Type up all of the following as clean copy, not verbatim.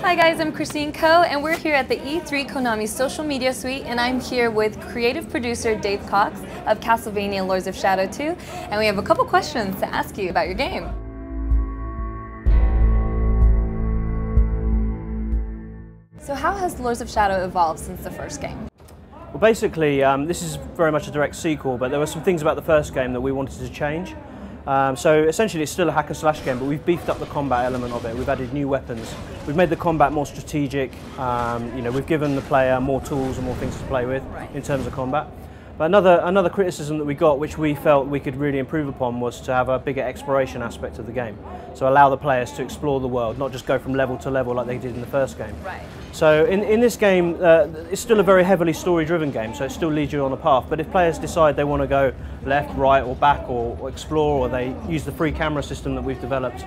Hi guys, I'm Christine Ko, and we're here at the E3 Konami Social Media Suite, and I'm here with creative producer Dave Cox of Castlevania Lords of Shadow 2, and we have a couple questions to ask you about your game. So how has Lords of Shadow evolved since the first game? Well, basically, this is very much a direct sequel, but there were some things about the first game that we wanted to change. So essentially it's still a hack and slash game, but we've beefed up the combat element of it. We've added new weapons. We've made the combat more strategic. We've given the player more tools and more things to play with in terms of combat. But another criticism that we got, which we felt we could really improve upon, was to have a bigger exploration aspect of the game. So allow the players to explore the world, not just go from level to level like they did in the first game. Right. So in this game, it's still a very heavily story-driven game, so it still leads you on a path. But if players decide they want to go left, right, or back, or explore, or they use the free camera system that we've developed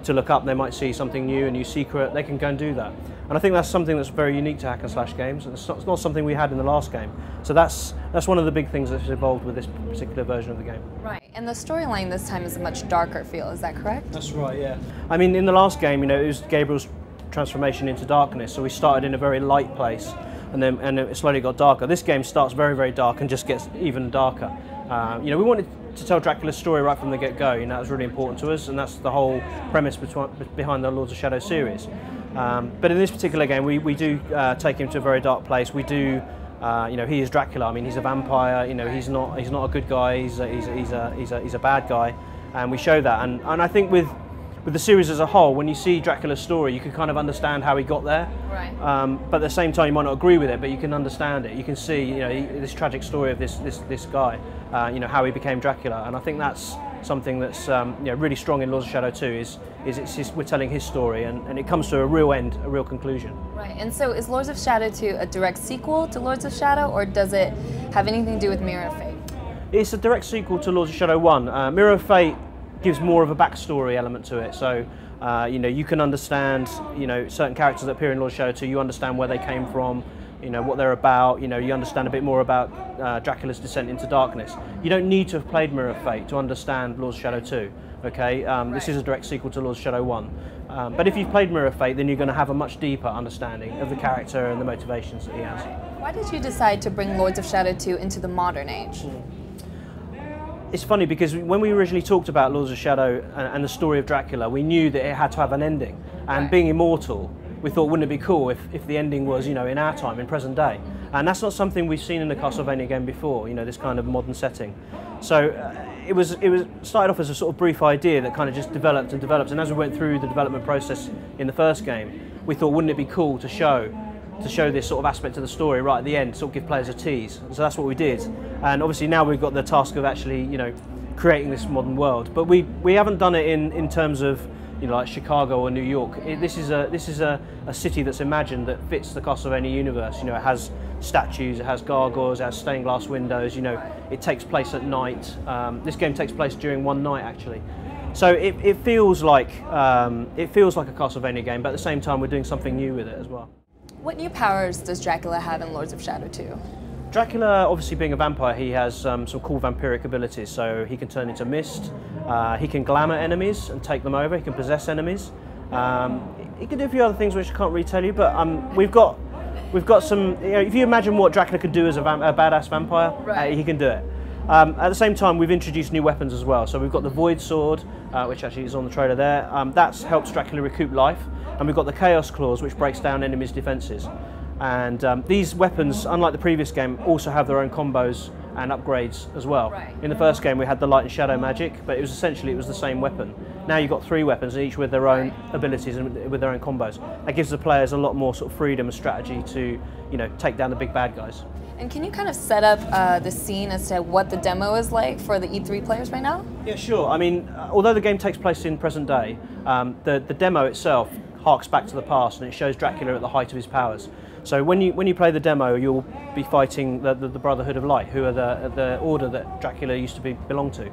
to look up, they might see something new, a new secret, they can go and do that. And I think that's something that's very unique to hack and slash games, and it's not something we had in the last game. So that's one of the big things that's evolved with this particular version of the game. Right, and the storyline this time is a much darker feel, is that correct? That's right, yeah. I mean, in the last game, it was Gabriel's transformation into darkness, so we started in a very light place, and it slowly got darker. This game starts very, very dark and just gets even darker. We wanted to tell Dracula's story right from the get-go. That was really important to us, and that's the whole premise behind the Lords of Shadow series. But in this particular game, we do take him to a very dark place. We do, he is Dracula. I mean, he's a vampire. He's not a good guy. He's a bad guy, and we show that. And I think with the series as a whole, when you see Dracula's story, you can kind of understand how he got there. Right. But at the same time, you might not agree with it, but you can understand it. You can see, this tragic story of this guy, how he became Dracula. And I think that's something that's really strong in Lords of Shadow 2. Is we're telling his story, and it comes to a real end, a real conclusion. Right. And so, is Lords of Shadow 2 a direct sequel to Lords of Shadow, or does it have anything to do with Mirror of Fate? It's a direct sequel to Lords of Shadow 1. Mirror of Fate gives more of a backstory element to it. So, you can understand, certain characters that appear in Lords of Shadow 2. You understand where they came from, what they're about. You understand a bit more about Dracula's descent into darkness. You don't need to have played Mirror of Fate to understand Lords of Shadow 2. Okay, This is a direct sequel to Lords of Shadow 1. But if you've played Mirror of Fate, then you're going to have a much deeper understanding of the character and the motivations that he has. Why did you decide to bring Lords of Shadow 2 into the modern age? It's funny because when we originally talked about Lords of Shadow and the story of Dracula, we knew that it had to have an ending. And being immortal, we thought, wouldn't it be cool if the ending was, in our time, in present day? And that's not something we've seen in the Castlevania game before, this kind of modern setting. So it was started off as a sort of brief idea that kind of just developed and developed. And as we went through the development process in the first game, we thought, wouldn't it be cool to show this sort of aspect of the story right at the end, sort of give players a tease. So that's what we did. And obviously now we've got the task of actually, creating this modern world. But we haven't done it in terms of, like Chicago or New York. This is a city that's imagined that fits the Castlevania universe. It has statues, it has gargoyles, it has stained glass windows. It takes place at night. This game takes place during one night actually. So it feels like a Castlevania game, but at the same time we're doing something new with it as well. What new powers does Dracula have in Lords of Shadow 2? Dracula, obviously being a vampire, he has some cool vampiric abilities. So he can turn into mist, he can glamour enemies and take them over, he can possess enemies. He can do a few other things which I can't really tell you, but we've got some, if you imagine what Dracula could do as a badass vampire, he can do it. At the same time, we've introduced new weapons as well. So we've got the Void Sword, which actually is on the trailer there. That helps Dracula recoup life. And we've got the Chaos Claws, which breaks down enemies' defences. And these weapons, unlike the previous game, also have their own combos and upgrades as well. In the first game, we had the Light and Shadow magic, but it was the same weapon. Now you've got 3 weapons, each with their own abilities and with their own combos. That gives the players a lot more sort of freedom and strategy to, take down the big bad guys. And can you kind of set up the scene as to what the demo is like for the E3 players right now? Yeah, sure. I mean, although the game takes place in present day, the demo itself harks back to the past, and it shows Dracula at the height of his powers. So when you play the demo, you'll be fighting the Brotherhood of Light, who are the order that Dracula used to belong to.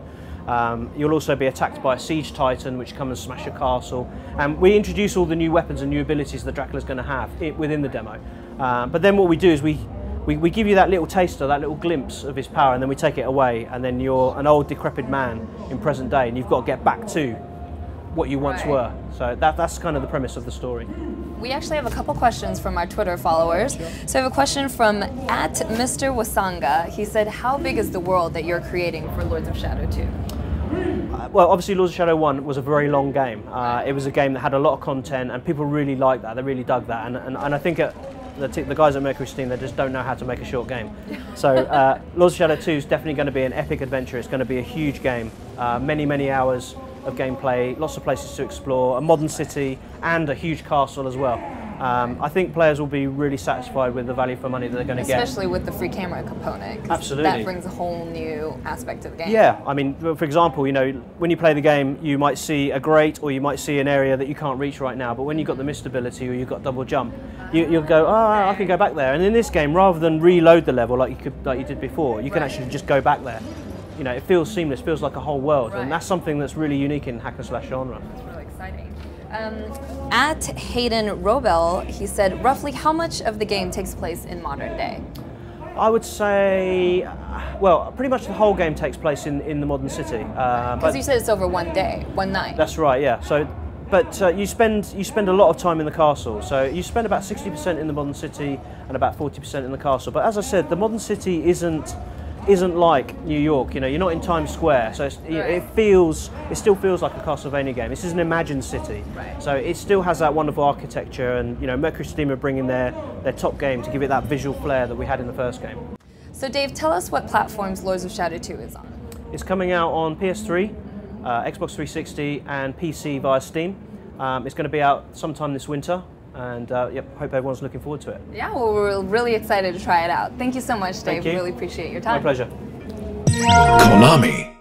You'll also be attacked by a siege titan, which come and smash your castle. And we introduce all the new weapons and new abilities that Dracula's going to have within the demo. But then what we do is we give you that little taster, that little glimpse of his power, and then we take it away, and then you're an old decrepit man in present day, and you've got to get back to what you once were. So that's kind of the premise of the story. We actually have a couple questions from our Twitter followers. So I have a question from @Mr. Wasanga. He said, how big is the world that you're creating for Lords of Shadow 2? Well, obviously Lords of Shadow 1 was a very long game. It was a game that had a lot of content and people really liked that, they really dug that. And I think the guys at MercurySteam, they just don't know how to make a short game. So Lords of Shadow 2 is definitely going to be an epic adventure. It's going to be a huge game, many hours of gameplay, lots of places to explore, a modern city and a huge castle as well. I think players will be really satisfied with the value for money that they're going to get. Especially with the free camera component. Absolutely. That brings a whole new aspect to the game. Yeah, I mean, for example, you know, when you play the game, you might see a grate or you might see an area that you can't reach right now, but when you've got the mist ability or you've got double jump, you'll go, oh, I can go back there. And in this game, rather than reload the level like you did before, you can actually just go back there. You know, it feels seamless, feels like a whole world, and that's something that's really unique in hack and slash genre. That's really exciting. @Hayden Robel, he said, roughly how much of the game takes place in modern day? I would say, well, pretty much the whole game takes place in the modern city. Because you said it's over one day, one night. That's right, yeah. So, but you spend a lot of time in the castle. So you spend about 60% in the modern city and about 40% in the castle. But as I said, the modern city isn't like New York. You know, you're not in Times Square, so it still feels like a Castlevania game. This is an imagined city, so it still has that wonderful architecture, and you know, MercurySteam are bringing their top game to give it that visual flair that we had in the first game. So Dave, tell us what platforms Lords of Shadow 2 is on. It's coming out on PS3, Xbox 360, and PC via Steam. It's going to be out sometime this winter. And yep, hope everyone's looking forward to it. Yeah, well, we're really excited to try it out. Thank you so much, Dave. Thank you. Really appreciate your time. My pleasure. Konami.